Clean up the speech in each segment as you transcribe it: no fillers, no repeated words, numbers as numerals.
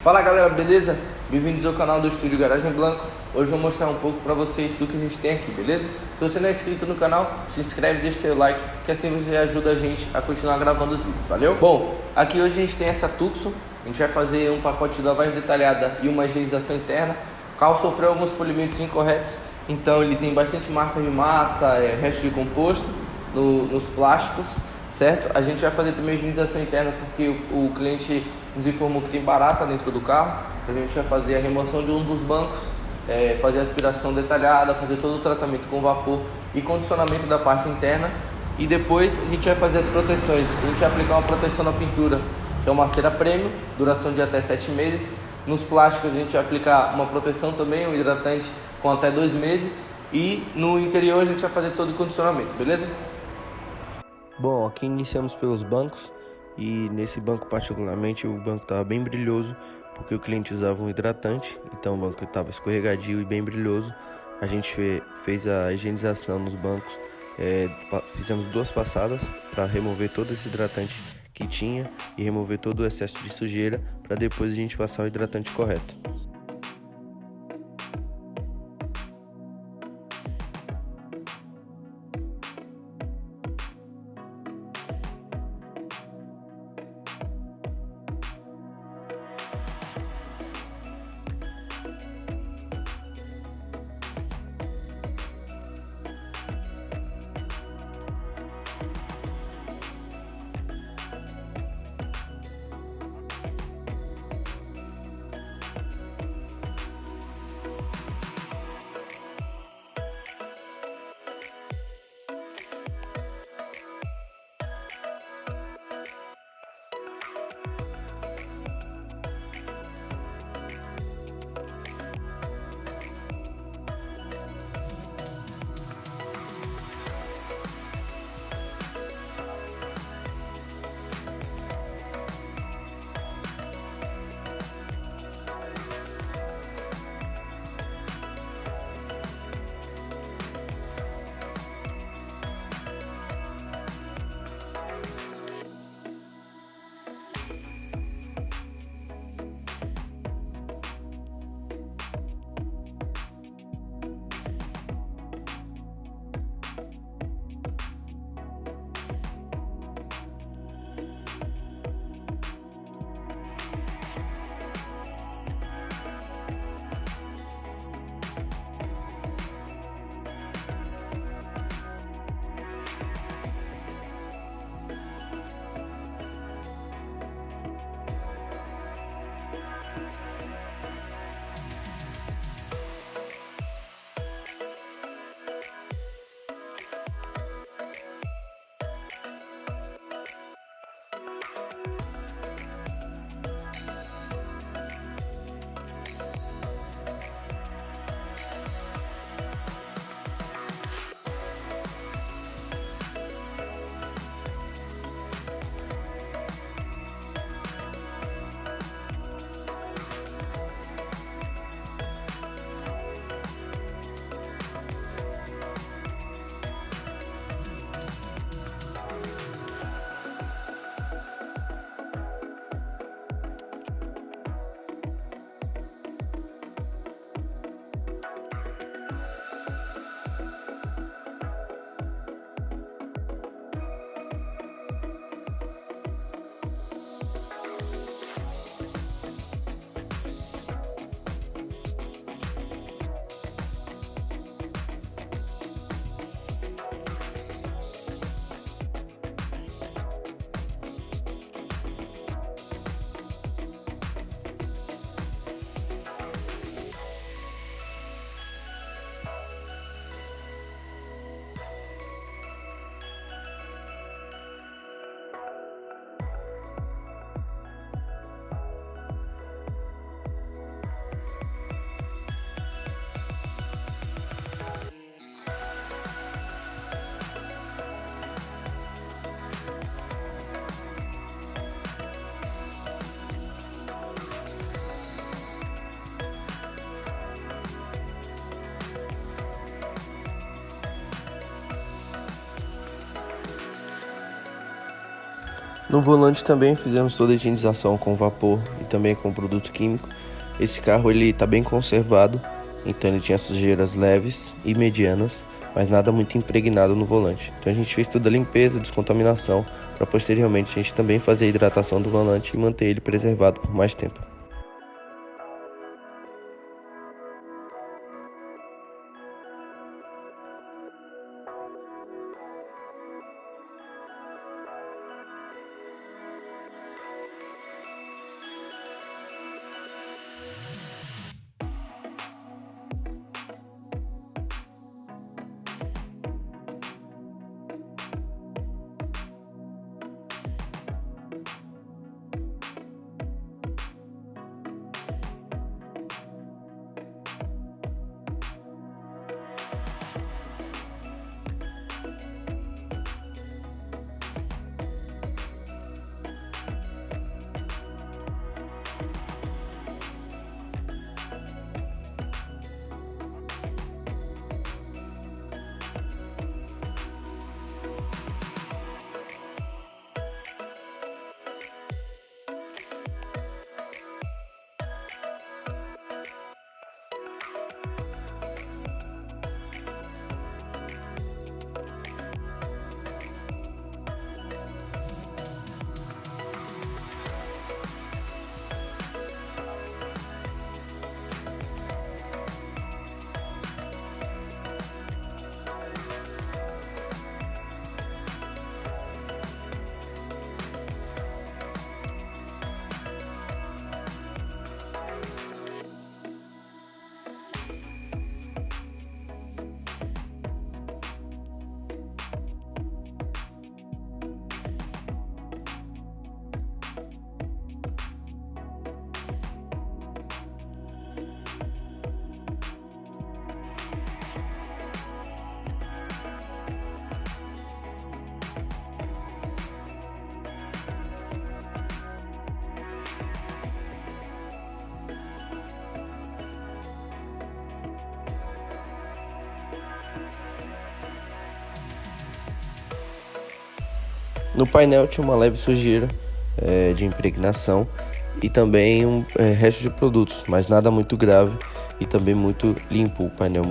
Fala galera, beleza? Bem-vindos ao canal do Estúdio Garagem Blanco. Hoje eu vou mostrar um pouco pra vocês do que a gente tem aqui, beleza? Se você não é inscrito no canal, se inscreve, deixa seu like, que assim você ajuda a gente a continuar gravando os vídeos, valeu? Bom, aqui hoje a gente tem essa Tucson. A gente vai fazer um pacote de lavagem detalhada e uma higienização interna. O carro sofreu alguns polimentos incorretos, então ele tem bastante marca de massa, resto de composto nos plásticos, certo? A gente vai fazer também a higienização interna porque o cliente nos informou que tem barata dentro do carro. A gente vai fazer a remoção de um dos bancos, fazer a aspiração detalhada, fazer todo o tratamento com vapor e condicionamento da parte interna. E depois a gente vai fazer as proteções. A gente vai aplicar uma proteção na pintura, que é uma cera premium, duração de até 7 meses. Nos plásticos a gente vai aplicar uma proteção também, um hidratante com até 2 meses. E no interior a gente vai fazer todo o condicionamento, beleza? Bom, aqui iniciamos pelos bancos. E nesse banco particularmente o banco estava bem brilhoso, porque o cliente usava um hidratante, então o banco estava escorregadio e bem brilhoso. A gente fez a higienização nos bancos, fizemos 2 passadas para remover todo esse hidratante que tinha e remover todo o excesso de sujeira, para depois a gente passar o hidratante correto. No volante também fizemos toda a higienização com vapor e também com produto químico. Esse carro ele está bem conservado, então ele tinha sujeiras leves e medianas, mas nada muito impregnado no volante. Então a gente fez toda a limpeza, descontaminação, para posteriormente a gente também fazer a hidratação do volante e manter ele preservado por mais tempo. No painel tinha uma leve sujeira de impregnação e também resto de produtos, mas nada muito grave e também muito limpo o painel.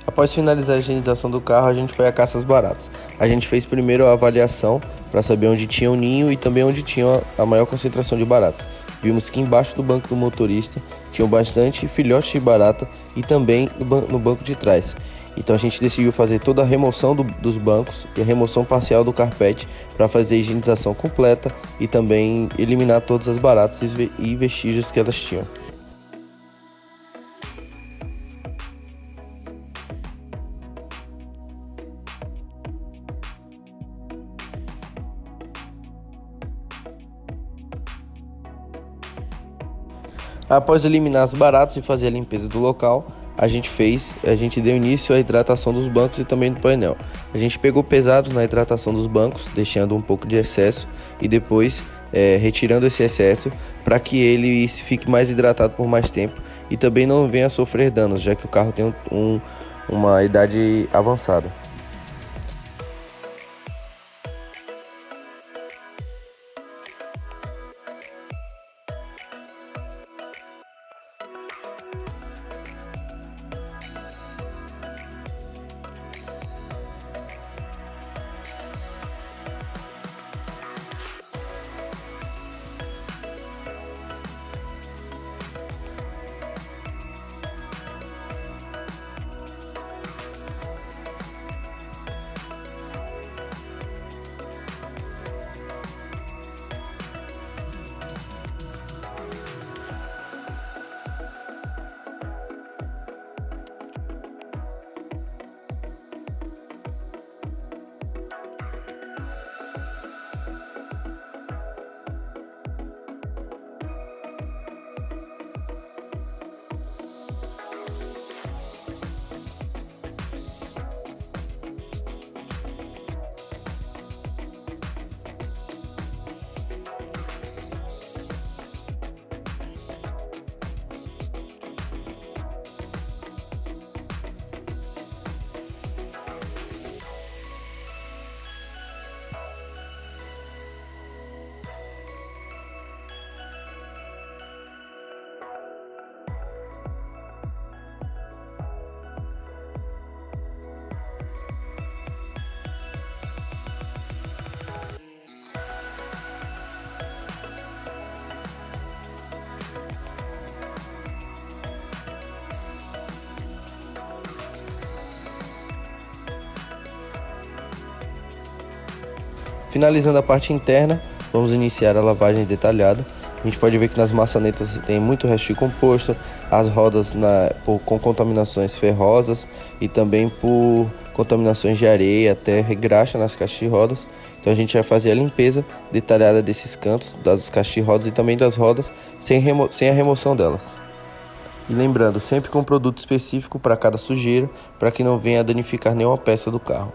Após finalizar a higienização do carro, a gente foi à caça às baratas. A gente fez primeiro a avaliação para saber onde tinha o ninho e também onde tinha a maior concentração de baratas. Vimos que embaixo do banco do motorista tinham bastante filhotes de barata e também no banco de trás. Então a gente decidiu fazer toda a remoção dos bancos e a remoção parcial do carpete para fazer a higienização completa e também eliminar todas as baratas e vestígios que elas tinham. Após eliminar as baratas e fazer a limpeza do local, a gente deu início à hidratação dos bancos e também do painel. A gente pegou pesado na hidratação dos bancos, deixando um pouco de excesso e depois retirando esse excesso para que ele fique mais hidratado por mais tempo e também não venha a sofrer danos, já que o carro tem uma idade avançada. Finalizando a parte interna, vamos iniciar a lavagem detalhada. A gente pode ver que nas maçanetas tem muito resto de composto, as rodas com contaminações ferrosas e também por contaminações de areia, terra e graxa nas caixas de rodas. Então a gente vai fazer a limpeza detalhada desses cantos, das caixas de rodas e também das rodas, sem a remoção delas. E lembrando, sempre com um produto específico para cada sujeira, para que não venha a danificar nenhuma peça do carro.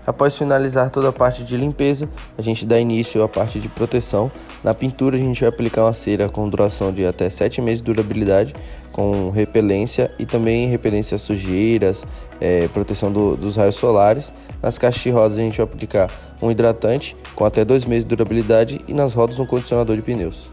Após finalizar toda a parte de limpeza, a gente dá início à parte de proteção. Na pintura a gente vai aplicar uma cera com duração de até 7 meses de durabilidade, com repelência e também repelência a sujeiras, proteção dos raios solares. Nas caixas de rodas a gente vai aplicar um hidratante com até 2 meses de durabilidade e nas rodas um condicionador de pneus.